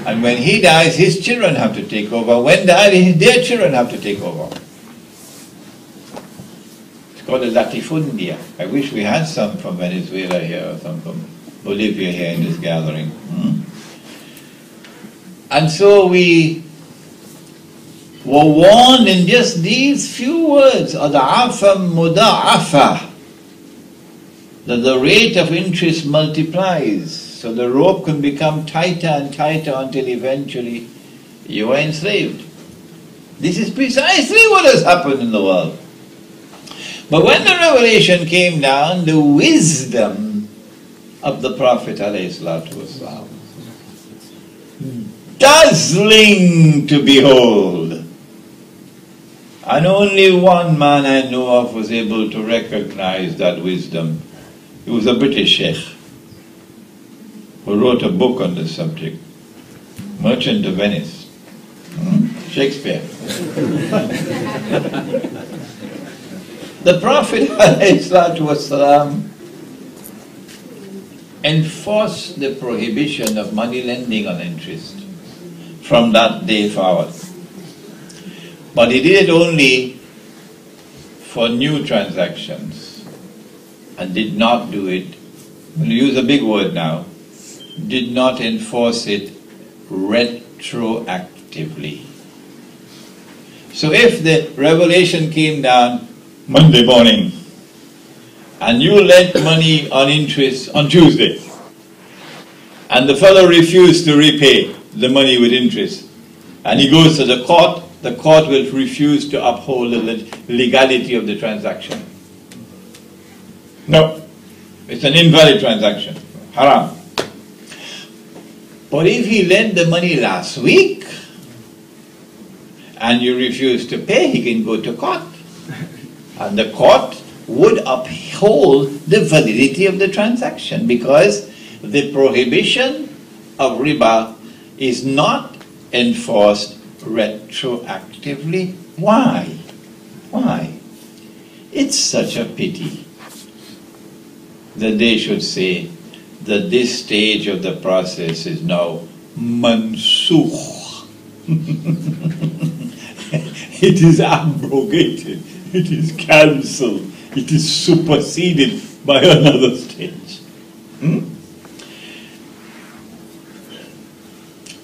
And when he dies, his children have to take over. When their children have to take over. It's called a latifundia. I wish we had some from Venezuela here or some from Bolivia here in this gathering. And so we were warned in just these few words, ad'afa muda'afa, that the rate of interest multiplies. So the rope can become tighter and tighter until eventually you are enslaved. This is precisely what has happened in the world. But when the revelation came down, the wisdom of the Prophet ﷺ, dazzling to behold. And only one man I know of was able to recognize that wisdom. He was a British sheikh who wrote a book on this subject, Merchant of Venice. Shakespeare. The Prophet ﷺ enforced the prohibition of money lending on interest from that day forward. But he did it only for new transactions and did not do it, I'm going to use a big word now, did not enforce it retroactively. So if the revelation came down Monday morning and you lent money on interest on Tuesday and the fellow refused to repay the money with interest and he goes to the court will refuse to uphold the legality of the transaction. No, it's an invalid transaction, haram. But if he lent the money last week and you refuse to pay, he can go to court. And the court would uphold the validity of the transaction because the prohibition of riba is not enforced retroactively. Why? Why? It's such a pity that they should say that this stage of the process is now mansukh. It is abrogated, it is cancelled, it is superseded by another stage.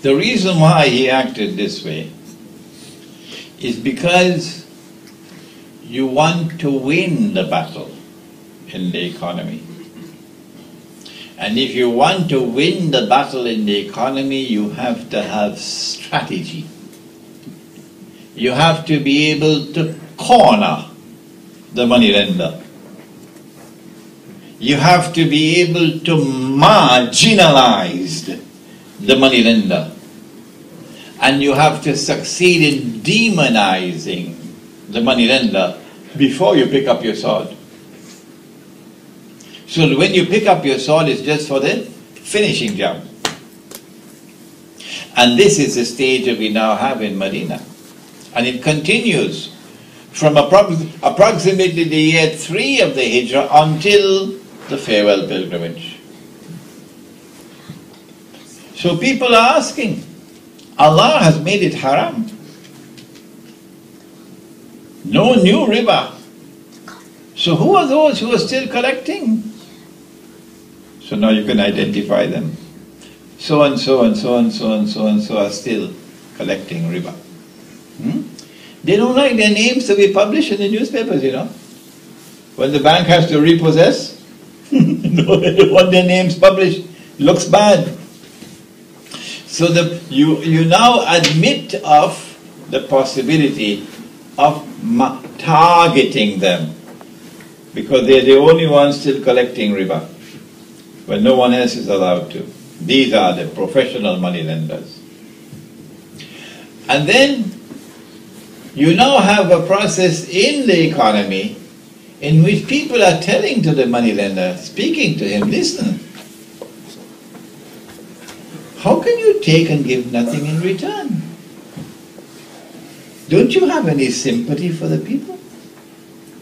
The reason why he acted this way is because you want to win the battle in the economy. And if you want to win the battle in the economy, you have to have strategy. You have to be able to corner the moneylender. You have to be able to marginalize the moneylender. And you have to succeed in demonizing the moneylender before you pick up your sword. So when you pick up your sword, it's just for the finishing job. And this is the stage that we now have in Medina. And it continues from approximately the year 3 of the Hijrah until the farewell pilgrimage. So people are asking, Allah has made it haram. No new riba. So who are those who are still collecting? So now you can identify them. So and so and so and so and so and so are still collecting riba. They don't like their names to be published in the newspapers, you know. When the bank has to repossess, no, they don't want their names published. Looks bad. So you now admit of the possibility of targeting them because they're the only ones still collecting riba when no one else is allowed to. These are the professional money lenders. And then you now have a process in the economy in which people are telling to the moneylender, speaking to him, listen, how can you take and give nothing in return? Don't you have any sympathy for the people?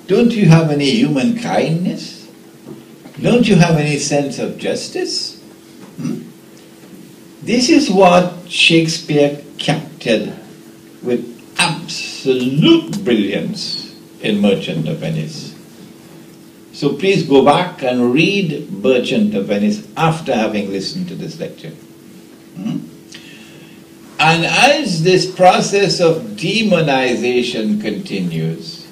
Don't you have any human kindness? Don't you have any sense of justice? This is what Shakespeare captured with absolute brilliance in Merchant of Venice. So please go back and read Merchant of Venice after having listened to this lecture. And as this process of demonization continues,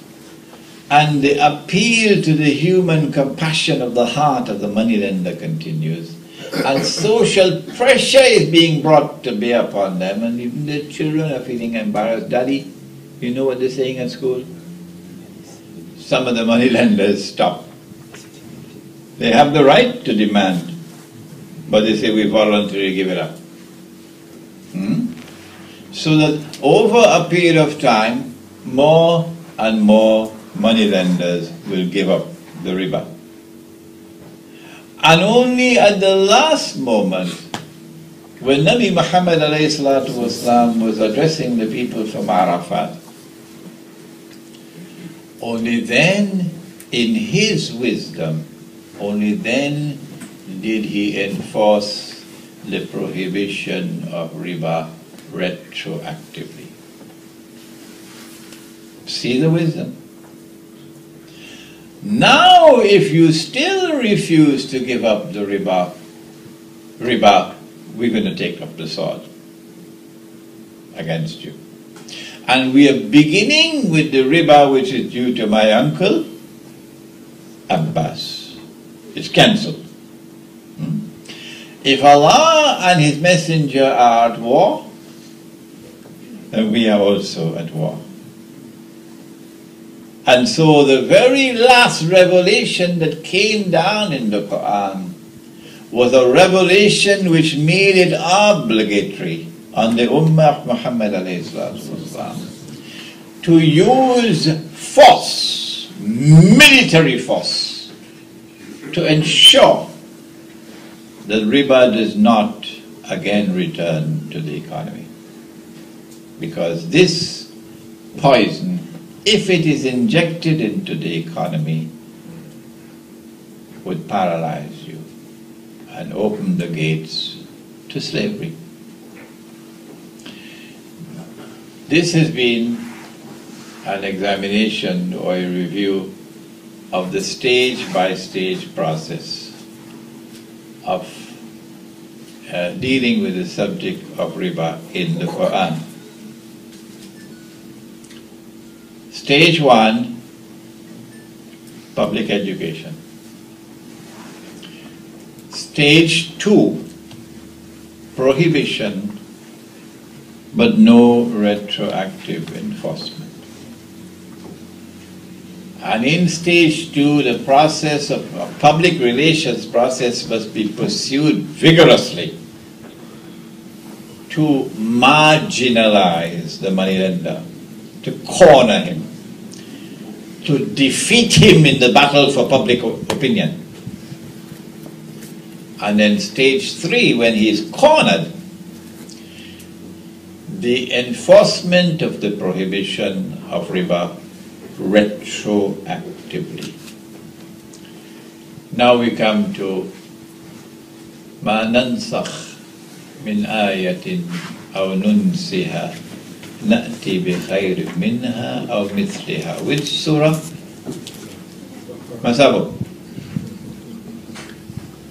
and the appeal to the human compassion of the heart of the moneylender continues, and social pressure is being brought to bear upon them, and even the children are feeling embarrassed. Daddy, you know what they're saying at school? Some of the moneylenders stop. They have the right to demand, but they say we voluntarily give it up. So that over a period of time, more and more moneylenders will give up the riba. And only at the last moment, when Nabi Muhammad ﷺ was addressing the people from Arafat, only then, in his wisdom, only then did he enforce the prohibition of riba retroactively. See the wisdom? Now, if you still refuse to give up the riba, we're going to take up the sword against you. And we are beginning with the riba which is due to my uncle, Abbas. It's cancelled. If Allah and His Messenger are at war, then we are also at war. And so the very last revelation that came down in the Quran was a revelation which made it obligatory on the Ummah of Muhammad to use force, military force, to ensure that riba does not again return to the economy. Because this poison, if it is injected into the economy, would paralyze you and open the gates to slavery. This has been an examination or a review of the stage-by-stage process of dealing with the subject of riba in the Quran. Stage 1, public education. Stage 2, prohibition, but no retroactive enforcement. And in stage 2, the process of public relations process must be pursued vigorously to marginalize the moneylender, to corner him, to defeat him in the battle for public opinion. And then stage 3, when he is cornered, the enforcement of the prohibition of riba retroactively. Now we come to ma nansakh min ayatin aw nunsiha na'ti bi khairin minha aw mithliha. Which surah? Masabo?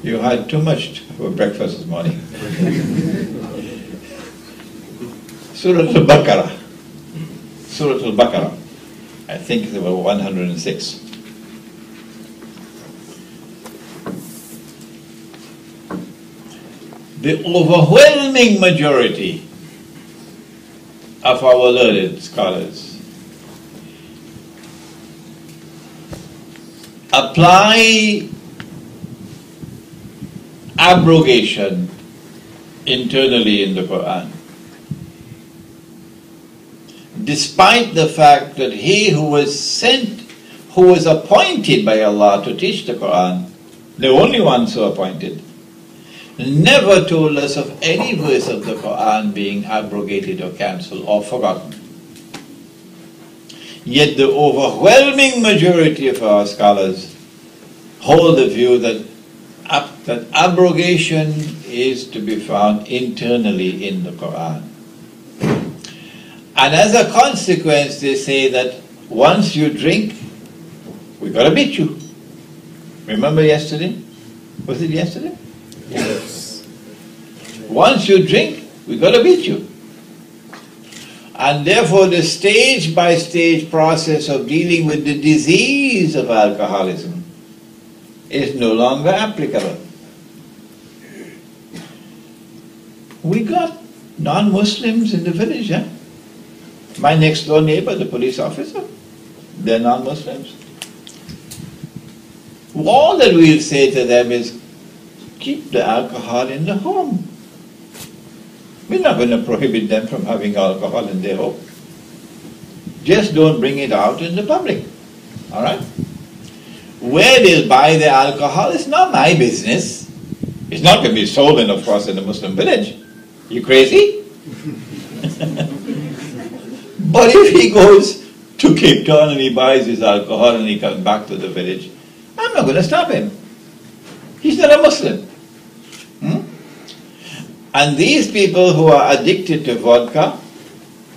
You had too much for breakfast this morning. Surah Al-Baqarah. Surah Al-Baqarah. I think it's about 106. The overwhelming majority of our learned scholars apply abrogation internally in the Quran, despite the fact that he who was sent, who was appointed by Allah to teach the Quran, the only one so appointed, never told us of any verse of the Quran being abrogated or cancelled or forgotten. Yet the overwhelming majority of our scholars hold the view that up that abrogation is to be found internally in the Quran. And as a consequence, they say that once you drink, we got to beat you. Remember yesterday? Was it yesterday? Yes. Once you drink, we got to beat you. And therefore the stage-by-stage process of dealing with the disease of alcoholism is no longer applicable. We got non-Muslims in the village, yeah? My next door neighbor, the police officer, they're non-Muslims. All that we'll say to them is, keep the alcohol in the home. We're not going to prohibit them from having alcohol in their home. Just don't bring it out in the public. All right? Where they'll buy the alcohol is not my business. It's not going to be sold, of course, in a Muslim village. You crazy? But if he goes to Cape Town and he buys his alcohol and he comes back to the village, I'm not going to stop him. He's not a Muslim. And these people who are addicted to vodka,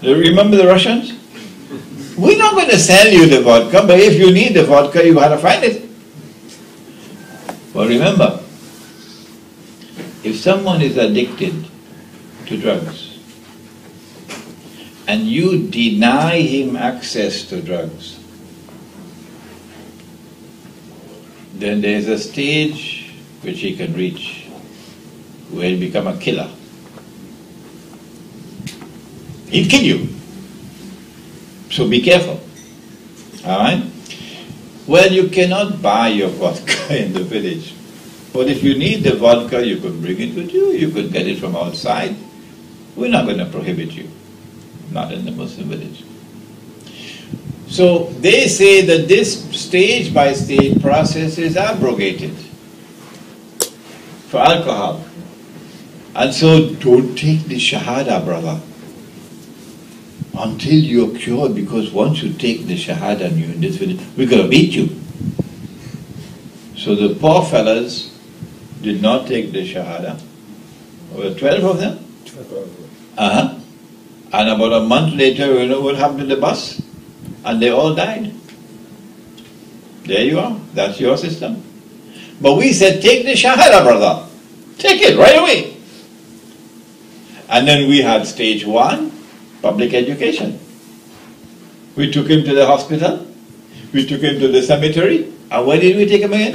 remember the Russians? We're not going to sell you the vodka, but if you need the vodka, you got to find it. But remember, if someone is addicted to drugs, and you deny him access to drugs, then there's a stage which he can reach where he'll become a killer. He'll kill you. So be careful. Alright? Well, you cannot buy your vodka in the village. But if you need the vodka, you could bring it with you. You could get it from outside. We're not going to prohibit you. Not in the Muslim village. So they say that this stage-by-stage process is abrogated for alcohol. And so don't take the Shahada, brother, until you're cured, because once you take the Shahada and you're in this village, we're going to beat you. So the poor fellas did not take the Shahada. There were 12 of them? 12. And about a month later, you know what happened to the bus? And they all died. There you are. That's your system. But we said, take the Shahada, brother. Take it right away. And then we had stage 1, public education. We took him to the hospital. We took him to the cemetery. And where did we take him again?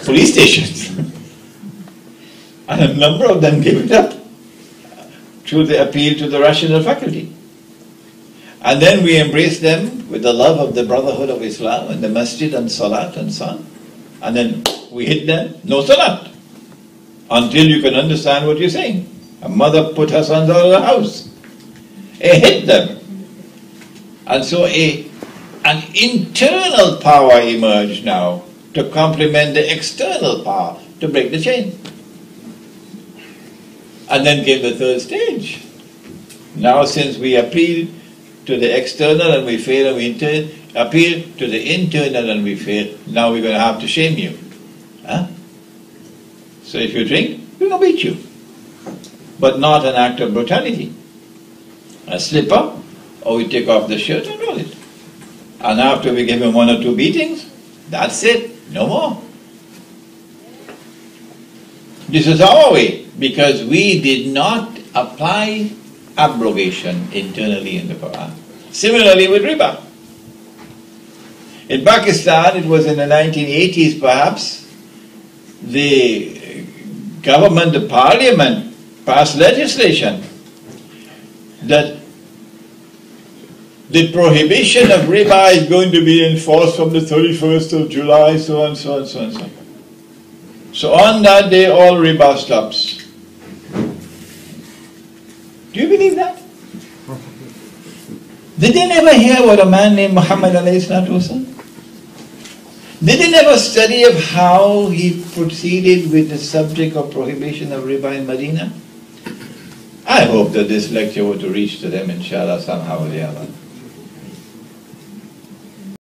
Police stations. And a number of them gave it up through the appeal to the rational faculty. And then we embraced them with the love of the brotherhood of Islam and the masjid and salat and so on. And then we hit them, no salat, until you can understand what you're saying. A mother put her sons out of the house. It hit them. And so an internal power emerged now to complement the external power to break the chain. And then came the third stage. Now since we appeal to the external and we fail, and we appeal to the internal and we fail, now we're going to have to shame you. Huh? So if you drink, we're going to beat you. But not an act of brutality. A slipper, or we take off the shirt and roll it. And after we give him 1 or 2 beatings, that's it, no more. This is our way, because we did not apply abrogation internally in the Quran. Similarly with riba. In Pakistan, it was in the 1980s perhaps, the government, the parliament, passed legislation that the prohibition of riba is going to be enforced from the 31st of July, so on, so on, so on, so on. So on that day, all riba stops. Do you believe that? Did they never hear what a man named Muhammad was saying? Did they never study of how he proceeded with the subject of prohibition of riba in Medina? I hope that this lecture were to reach to them, inshallah, somehow or the other.